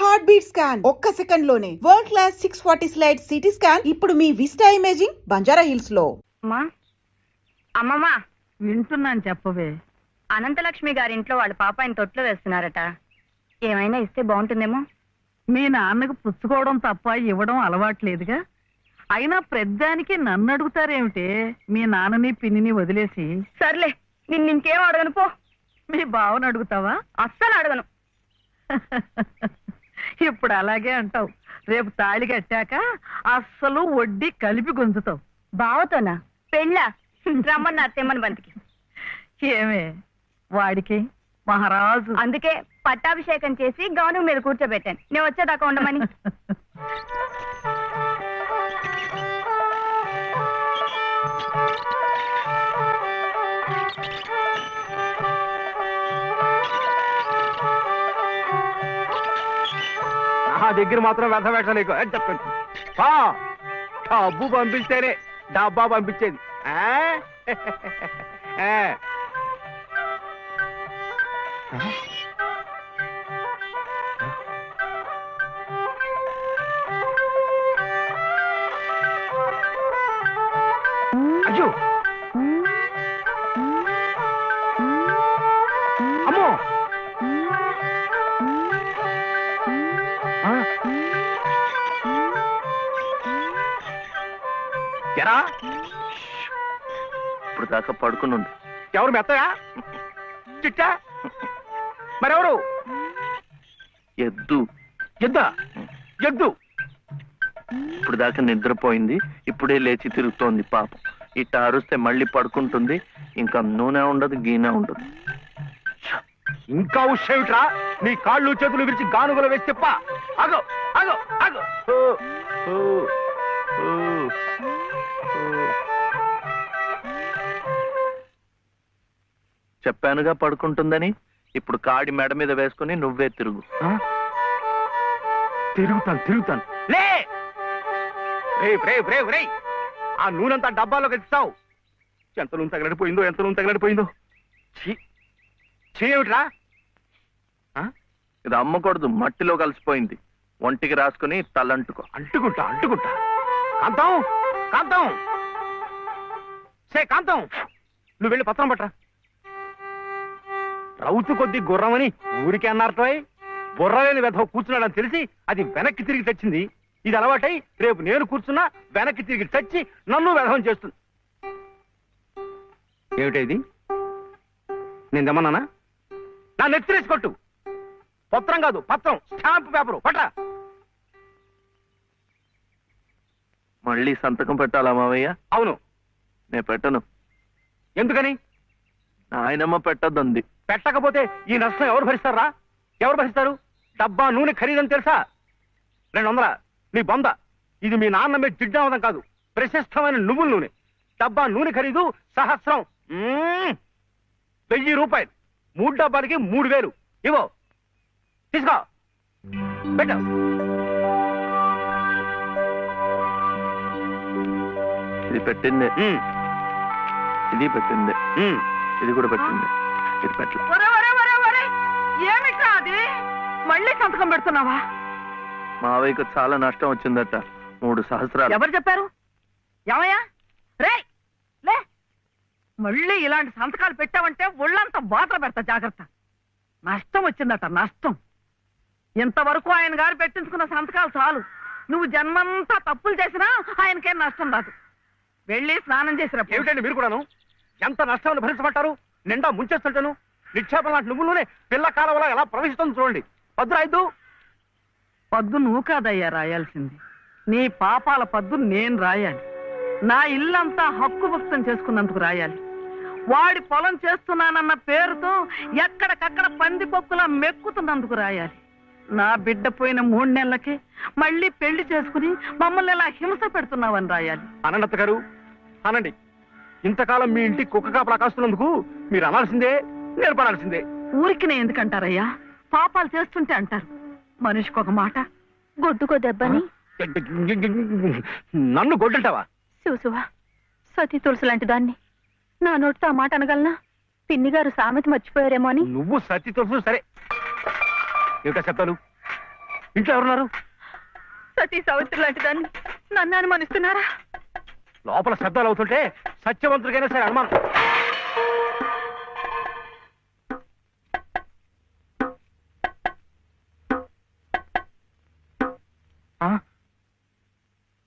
Heart beat scan ఒక్క second లోనే world class 640 slide CT scan ఇప్పుడు మీ విస్టా ఇమేజింగ్ బంజారా హిల్స్ లో. అమ్మమ్మా వింటున్నాను, చెప్పవే. అనంతలక్ష్మి గారింట్లో వాళ్ళ పాప ఆయన తొట్లో వేస్తున్నారట. ఏమైనా ఇస్తే బాగుంటుందేమో. మీ నాన్నకు పుచ్చుకోవడం తప్ప ఇవ్వడం అలవాట్లేదుగా. అయినా ప్రద్దానికి నన్ను అడుగుతారేమిటే? మీ నాన్నని పిన్నిని వదిలేసి. సర్లే, ఇంకేం అడగను పో. మీ బావను అడుగుతావా? అస్సలు అడగను. ఇప్పుడు అలాగే అంటావు. రేపు తాళి కట్టాక అస్సలు వడ్డీ కలిపి గుంజుతావు. బావతోనా? పెళ్ళా? రమ్మన్న తెమ్మని బంతికి. ఏమే వాడికి మహారాజు. అందుకే పట్టాభిషేకం చేసి గౌను మీద కూర్చోబెట్టాను. నేను వచ్చేదాకా ఉండమని. నా దగ్గర మాత్రం వ్యర్థ పెట్టలేకు అని చెప్పండి. డబ్బు పంపిస్తేనే డబ్బా పంపించేది. అయ్యో అమ్మో, ఎరా ఇప్పుడు దాకా పడుకుని ఉంది. ఎవరు మెత్తగా చిట్టా? మరెవరు? ఎద్దు. ఎద్దా? ఎద్దు ఇప్పుడు దాకా నిద్రపోయింది, ఇప్పుడే లేచి తిరుగుతోంది పాపం. ఇట్ట అరుస్తే మళ్ళీ పడుకుంటుంది. ఇంకా నూనె ఉండదు, గీనె ఉండదు. ఇంకా ఉషేమిట్రా? నీ కాళ్ళు చేతులు విరిచి గానుగలు వేసి చెప్ప. అగో అగో అగో. చెప్పానుగా పడుకుంటుందని. ఇప్పుడు కాడి మెడ మీద వేసుకుని నువ్వే తిరుగు. తిరుగుతాను తిరుగుతాను. లే రేపు రే ఆ నూనెంతా డబ్బాలోకి ఇస్తావు. ఎంత నూనె తగలడిపోయిందో, ఎంత నూనె తగలడిపోయిందో. ఏమిట్రా? ఇది అమ్మకూడదు, మట్టిలో కలిసిపోయింది. ఒంటికి రాసుకుని తలంటుకో. అంటుకుంటా అంటుకుంటా. కాంతం కాంతం, సే కాంతం, నువ్వు వెళ్ళి పత్రం పట్టరా. రౌతు కొద్ది గుర్రమని ఊరికే అన్నారటో. బుర్రలేని వెధవ కూర్చున్నాడని తెలిసి అది వెనక్కి తిరిగి తెచ్చింది. ఇది అలవాటై రేపు నేను కూర్చున్నా వెనక్కి తిరిగి తెచ్చి నన్ను వెధవం చేస్తుంది. ఏమిటా ఇది? నేను తెమ్మన్నానా? నా నెత్తిరేసి కొట్టు. పత్రం కాదు, పత్రం, స్టాంప్ పేపరు పట్ట. మళ్ళీ సంతకం పెట్టాలా మావయ్య? అవును. నేను పెట్టను. ఎందుకని? ఆయనమ్మ పెట్టద్దంది. పెట్టకపోతే ఈ నష్టం ఎవరు భరిస్తారా? ఎవరు భరిస్తారు? డబ్బా నూనె ఖరీదని తెలుసా? 200. నీ బొంద. ఇది మీ నాన్న మీద జిడ్డావదం కాదు, ప్రశస్తమైన నువ్వుల నూనె. డబ్బా నూనె ఖరీదు సహస్రం. 1000 రూపాయలు. 3 డబ్బాలకి 3000. ఇవో తీసుకో, పెట్టు. ఇది పెట్టిందే, ఇది పెట్టిందే, ఇది కూడా పెట్టింది. ఇది పెట్టలే. ఏమిటా అది? మళ్ళీ సంతకం పెడుతున్నావా? మావయ్యకు చాలా నష్టం వచ్చిందట, 3 సహస్రాలు. ఎవరు చెప్పారు? ఏమయ్యా రే లే, మళ్ళీ ఇలాంటి సంతకాలు పెట్టావంటే ఒళ్ళంతా బాధలు పెడతా. జాగ్రత్త. నష్టం వచ్చిందట, నష్టం. ఇంతవరకు ఆయన గారు పెట్టించుకున్న సంతకాలు చాలు. నువ్వు జన్మంతా తప్పులు చేసినా ఆయనకేం నష్టం రాదు. వెళ్ళి స్నానం చేసినప్పుడు. ఏమిటండి మీరు కూడాను? ఎంత నష్టాన్ని భరించమంటారు? నిండా ముంచేస్తుంటాను. నిక్షేపం లాంటి నువ్వులోనే పిల్ల కాలంలో ఎలా ప్రవేశిస్తుంది చూడండి. పద్దు రాయద్దు. పద్దు నువ్వు కాదయ్యా రాయాల్సింది. నీ పాపాల పద్దు నేను రాయాలి. నా ఇల్లంతా హక్కు భక్తం చేసుకున్నందుకు రాయాలి. వాడి పొలం చేస్తున్నానన్న పేరుతో ఎక్కడికక్కడ పందికొక్కులా మెక్కుతున్నందుకు రాయాలి. నా బిడ్డ పోయిన 3 నెలలకే మళ్ళీ పెళ్లి చేసుకుని మమ్మల్ని ఎలా హింస పెడుతున్నావని రాయాలి. అనంత గారు అనండి. ఇంతకాలం మీ ఇంటి కుక్క కాపలా కాస్తున్నందుకు మీరు అనాల్సిందే, నేర్పడాల్సిందే. ఊరికి నేను ఎందుకంటారయ్యా? పాపాలు చేస్తుంటే అంటారు. మనిషికి ఒక మాట. గొడ్డుకో దెబ్బని. నన్ను గొడ్డంటావా? చూసువా, సతీ తులసి లాంటి దాన్ని నా నోటితో ఆ మాట అనగలనా? పిన్ని గారు సామెత మర్చిపోయారేమో అని. నువ్వు సత్తి తులసు సరే. ఏమిటా శబ్దాలు? ఇంట్లో ఎవరున్నారు? సతీ సావిత్రి లాంటి దాన్ని నన్ను అనుమానిస్తున్నారా? లోపల శబ్దాలు అవుతుంటే సత్యవంతుడికైనా సరే అనుమానం.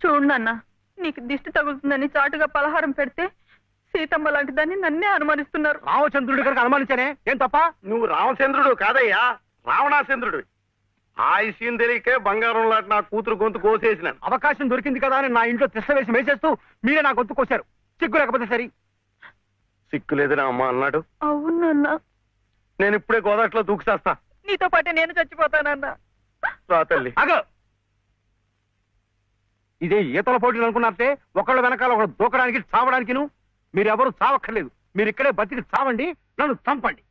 చూడు నాన్న, నీకు దిష్టి తగులుతుందని చాటుగా పలహారం పెడితే సీతమ్మ లాంటి దాన్ని నన్నే అనుమానిస్తున్నారు. రామచంద్రుడి కనుక అనుమానించానే, ఏం తప్ప? నువ్వు రామచంద్రుడు కాదయ్యా, రావణాచంద్రుడు. ఆ విషయం తెలియకే బంగారం లాంటి నా కూతురు గొంతు కోసేసినాను. అవకాశం దొరికింది కదా అని నా ఇంట్లో తిష్ట వేసి మేసేస్తూ మీరే నా గొంతు కోశారు. సిగ్గు లేకపోతే సరి. సిక్కు లేదని అమ్మ అన్నాడు. అవును నాన్న, నేను ఇప్పుడే గోదాట్లో దూకుసేస్తా. నీతో పాటే నేను చచ్చిపోతానన్నా. రా తల్లి. అగో, ఇదే ఈతల పోటీలు అనుకున్నారంటే ఒకళ్ళ వెనకాల ఒకళ్ళు దూకడానికి చావడానికిను. మీరెవరు చావక్కర్లేదు. మీరు ఇక్కడే బతికి చావండి, నన్ను చంపండి.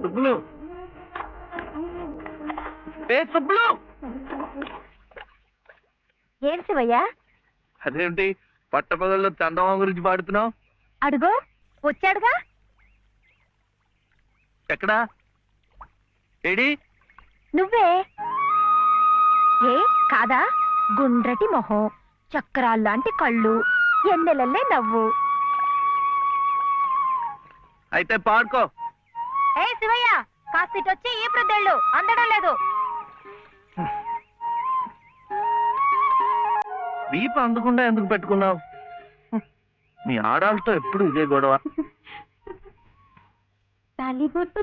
సుబ్బులు, ఏ సుబ్బులు, ఏం శివయ్యా? అదేంటి పట్టపగల్లో చందమామ గురించి పాడుతున్నావు? అడుగో వచ్చాడుగా. ఎక్కడా? ఏడి? నువ్వే. ఏ కాదా? గుండ్రటి మొహం, చక్రాల్లాంటి కళ్ళు, ఎన్నెలల్లే నవ్వు. అయితే పాడుకో. ఏ శివయ్య, కాస్త వచ్చి ఈ ప్రద్దెళ్ళు అందడం లేదు. వీపు అందకుండా ఎందుకు పెట్టుకున్నావు? మీ ఆడాలతో ఎప్పుడు ఇదే గొడవ. తాలిబొట్టు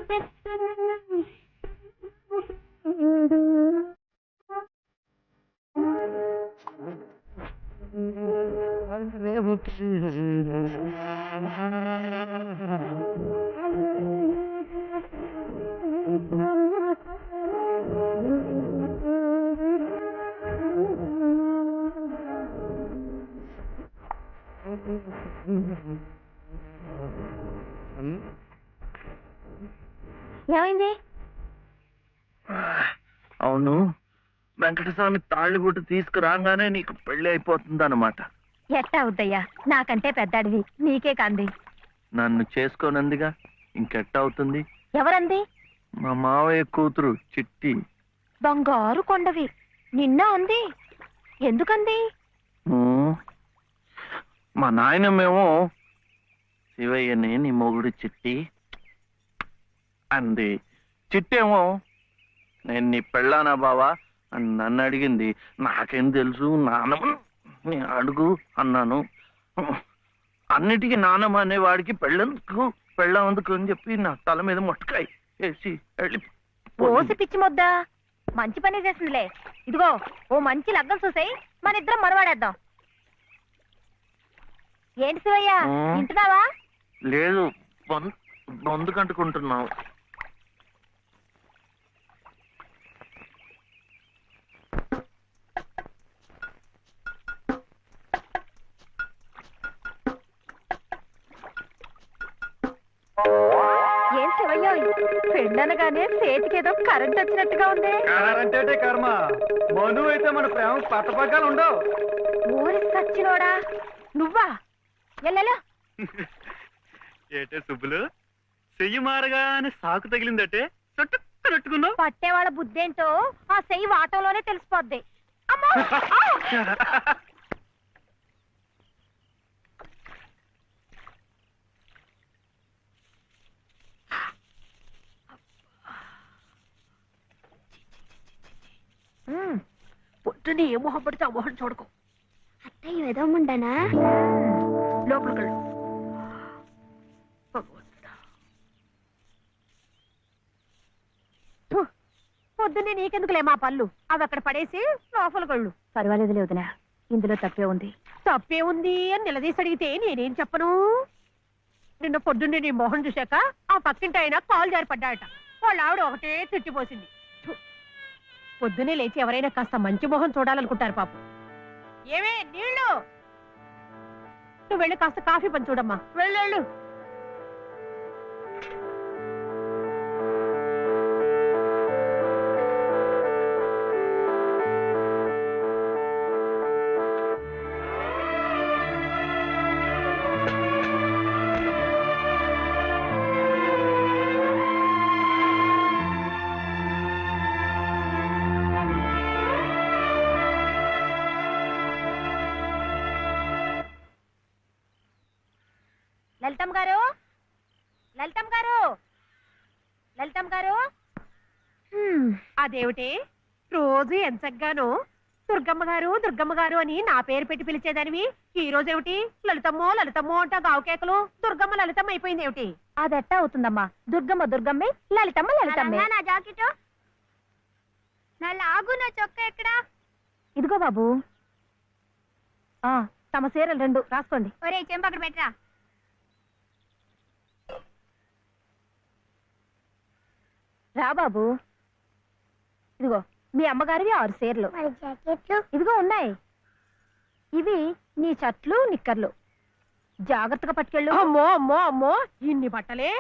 ఏమైంది? అవును, వెంకటస్వామి తాళ్ళిగుట్టు తీసుకురాగానే నీకు పెళ్లి అయిపోతుంది అన్నమాట. ఎట్టా అవుద్దయ్యా, నాకంటే పెద్దాడివి, నీకే కాంది. నన్ను చేసుకోనందిగా, ఇంకెట్ట అవుతుంది? ఎవరంది? మా మావయ్య కూతురు చిట్టి. బంగారు కొండవి, నిన్న అంది. ఎందుకంది? మా నాయనమేమో శివయ్యని నీ మొగుడు చిట్టి అంది. చిట్టేమో నేను నీ పెళ్ళానా బావా అని నన్ను అడిగింది. నాకేం తెలుసు, నానమ్మ నీ అడుగు అన్నాను. అన్నిటికీ నానమ్మ అనేవాడికి పెళ్ళందుకు పెళ్ళందుకు అని చెప్పి నా తల మీద మొట్టకాయ వేసి వెళ్ళి ఓసి పిచ్చి మొద్దా, మంచి పని చేసిందిలే. ఇదిగో ఓ మంచి లగ్గం చూసాయి, మన ఇద్దరం మనవాడేద్దాం. ఏంటి శివయ్య, వింటున్నావా? లేదు, బొందు కంటుకుంటున్నావు. ఏం శివయ్య, పెళ్ళనగానే చేతికేదో కరెంట్ వచ్చినట్టుగా ఉంది. అంటే కర్మ, మను అయితే మన ప్రేమ పట్టపగ్గాలు ఉండవు. ఊరి సచ్చినోడా నువ్వా? ఎల్లెలా ఏటే సుబ్బులు, చెయ్యి మారగానే సాకు తగిలిందటే చుట్టుకున్నట్టుకున్నావు. పట్టేవాళ్ళ బుద్ధేంటో ఆ చెయ్యి వాటంలోనే తెలిసిపోద్ది. అమ్మా! పొద్దునే ఏ మొహం పడితే ఆ మొహం చూడకు. అత్తయ్య ఏదో ఉండనా? లోపలికి పొద్దున్నే నీకెందుకులే మా పళ్ళు, అవి అక్కడ పడేసి లోపలికి వెళ్ళు. పర్వాలేదులే వదినా, ఇందులో తప్పే ఉంది. తప్పే ఉంది అని నిలదీసి అడిగితే నేనేం చెప్పను? నిన్న పొద్దున్నే నీ మొహం చూశాక ఆ పక్కింటి ఆయన కాలు జారిపడ్డాయట. వాళ్ళ ఆవిడ ఒకటే తిట్టిపోసింది. థు. పొద్దునే లేచి ఎవరైనా కాస్త మంచి మొహం చూడాలనుకుంటారు పాపం. ఏమే నీళ్ళు, నువ్వు వెళ్ళి కాస్త కాఫీ పని చూడమ్మా. వెళ్ళు. లలితమ్మ గారు, లలితమ్మ గారు, లలితమ్మ గారు. అదేమిటి రోజు ఎంచగ్గాను దుర్గమ్మ గారు దుర్గమ్మ గారు అని నా పేరు పెట్టి పిలిచేదానివి, ఈ రోజు ఏమిటి లలితమ్మో లలితమ్మో అంటా గావుకేకలు దుర్గమ్మ లలితమ్మ అయిపోయింది ఏమిటి? అదెట్టా అవుతుందమ్మా, దుర్గమ్మ దుర్గమ్మే, లలితమ్మ లలితమ్మే. నా జాకెట్, నా లాగు, నా చొక్కా ఎక్కడా? ఇదిగో బాబు, తమ చీరలు 2 రాసుకోండి. ఒరే చెంప అక్కడ పెట్టరా. రా బాబు, ఇదిగో మీ అమ్మగారివి 6 చీరలు. మరి జాకెట్లు? ఇదిగో ఉన్నాయి. ఇవి నీ షర్ట్లు నిక్కర్లు, జాగ్రత్తగా పట్టుకెళ్ళు. అమ్మో అమ్మో అమ్మో, ఇన్ని బట్టలే?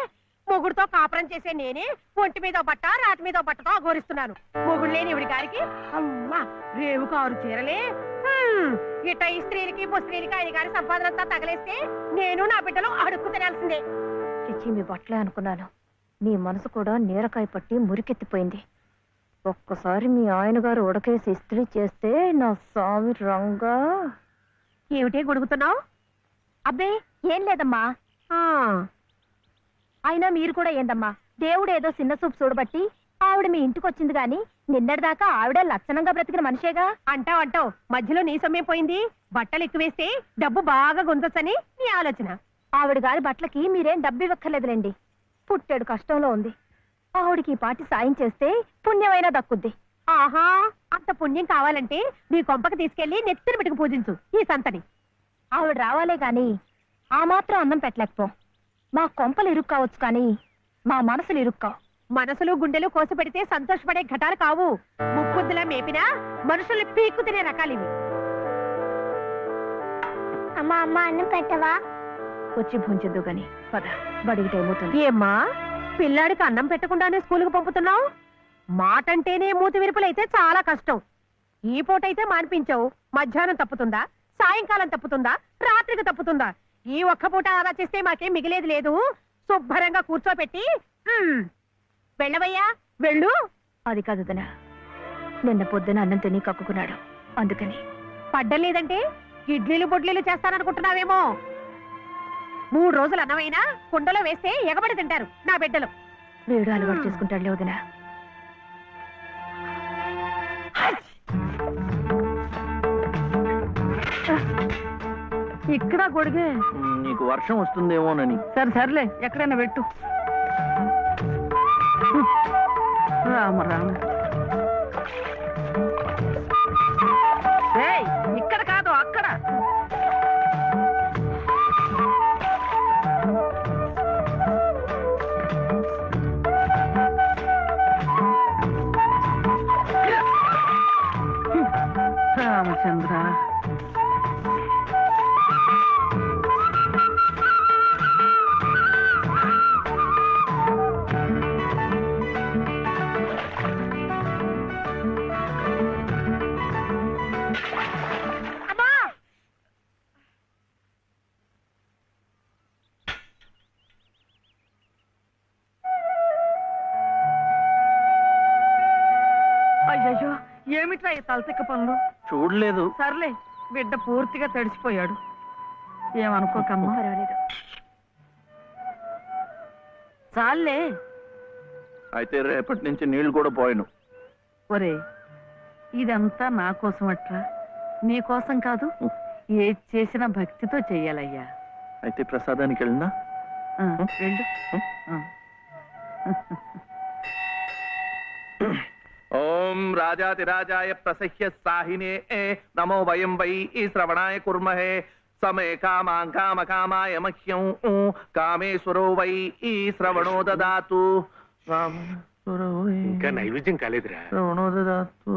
మొగుడుతో కాపురం చేసే నేనే ఒంటి మీద బట్ట రాటి మీద బట్టతో అఘోరిస్తున్నాను. మొగుడు లేని ఇవిడి గారికి అమ్మా రేవు 6 చీరలే. ఇట్ట ఈ స్త్రీలకి ముస్త్రీలకి ఆయన గారి సంపాదనంతా తగలేస్తే నేను నా బిడ్డలు అడుక్కు తినాల్సిందే. చిచ్చి, మీ బట్టలే అనుకున్నాను. మీ మనసు కూడా నీరకాయ పట్టి మురికెత్తిపోయింది. ఒక్కసారి మీ ఆయన గారు ఉడకేసి ఇస్త్రీ చేస్తే నా స్వామి రంగా. ఏమిటే గొడుగుతున్నావు? అబ్బే ఏం లేదమ్మా. అయినా మీరు కూడా ఏందమ్మా, దేవుడు ఏదో చిన్న చూపు చూడబట్టి ఆవిడ మీ ఇంటికి వచ్చింది గాని నిన్నటిదాకా ఆవిడ లక్షణంగా బ్రతికిన మనిషేగా. అంటావు మధ్యలో నీ సమయం పోయింది. బట్టలు ఎక్కువేస్తే డబ్బు బాగా గుంజొచ్చని నీ ఆలోచన. ఆవిడ గారి బట్టలకి మీరేం డబ్బు ఇవ్వక్కర్లేదులేండి. పుట్టాడు కష్టంలో ఉంది. ఆవిడికి ఈ పాటి సాయం చేస్తే పుణ్యమైనా దక్కుద్ది. ఆహా, అంత పుణ్యం కావాలంటే నీ కొంపకి తీసుకెళ్లి నెత్తిన పెట్టుకు పూజించు ఈ సంతని. ఆవిడ రావాలే గాని ఆ మాత్రం అన్నం పెట్టలేకపో. మా కొంపలు ఇరుక్కావచ్చు కానీ మా మనసులు ఇరుక్కావు. మనసులు గుండెలు కోసి పెడితే సంతోషపడే ఘటాలు కావు. ముక్కుద్దులా మేపినా మనుషుల్ని పీక్కు తినే రకాలివి. అమ్మా అమ్మ అన్నం పెట్టవా? వచ్చి భుంచద్దు గాని పద, బడికి టైం అవుతుంది. ఏమ్మా, పిల్లాడికి అన్నం పెట్టకుండానే స్కూలుకు పంపుతున్నావు? మాటంటేనే మూతి విరుపులైతే చాలా కష్టం. ఈ పూటైతే మానిపించావు, మధ్యాహ్నం తప్పుతుందా, సాయంకాలం తప్పుతుందా, రాత్రికి తప్పుతుందా? ఈ ఒక్క పూట ఆదా చేస్తే మాకేం మిగిలేదు లేదు. శుభ్రంగా కూర్చోపెట్టి వెళ్ళవయ్యా, వెళ్ళు. అది కాదు వదినా, నిన్న పొద్దున అన్నం తిని కక్కుకున్నాడు, అందుకని. పడ్డం లేదంటే ఇడ్లీలు బొడ్లీలు చేస్తాననుకుంటున్నావేమో. 3 రోజులు అన్నమైనా కుండలో వేస్తే ఎగబడి తింటారు నా బిడ్డలు. వేడు అలవాటు చేసుకుంటాడులే వదినా. ఇక్కడ గొడిగే. నీకు వర్షం వస్తుందేమోనని. సర్లే, ఎక్కడైనా పెట్టు. రామ ఇక్కడ కాదు, అక్కడ. రామచంద్ర, అయ్యయ్యో ఏమిట్రా ఈ తలతిక్క పనులు? చూడలేదు. సర్లే, బిడ్డ పూర్తిగా తడిసిపోయాడు, ఏమనుకోకమ్మా. పర్వాలేదు. చాలే. అయితే రేపటి నుంచి నీళ్లు కూడా పోయాను. ఒరే, ఇదంతా నా కోసం అట్లా, నీ కోసం కాదు. ఏది చేసినా భక్తితో చెయ్యాలయ్యా. అయితే ప్రసాదానికి వెళ్ళినా? వెళ్ళు. ఓం రాజాతిరాజాయ ప్రసహ్య సాహినే నమో వయం వై శ్రవణాయ కుర్మహే సమే కామాం కామ కామాయ మహ్యం కామేశ్వరో వై శ్రవణో దదాతు ఇంకా నైవేద్యం కాలేదురా శ్రవణో దదాతు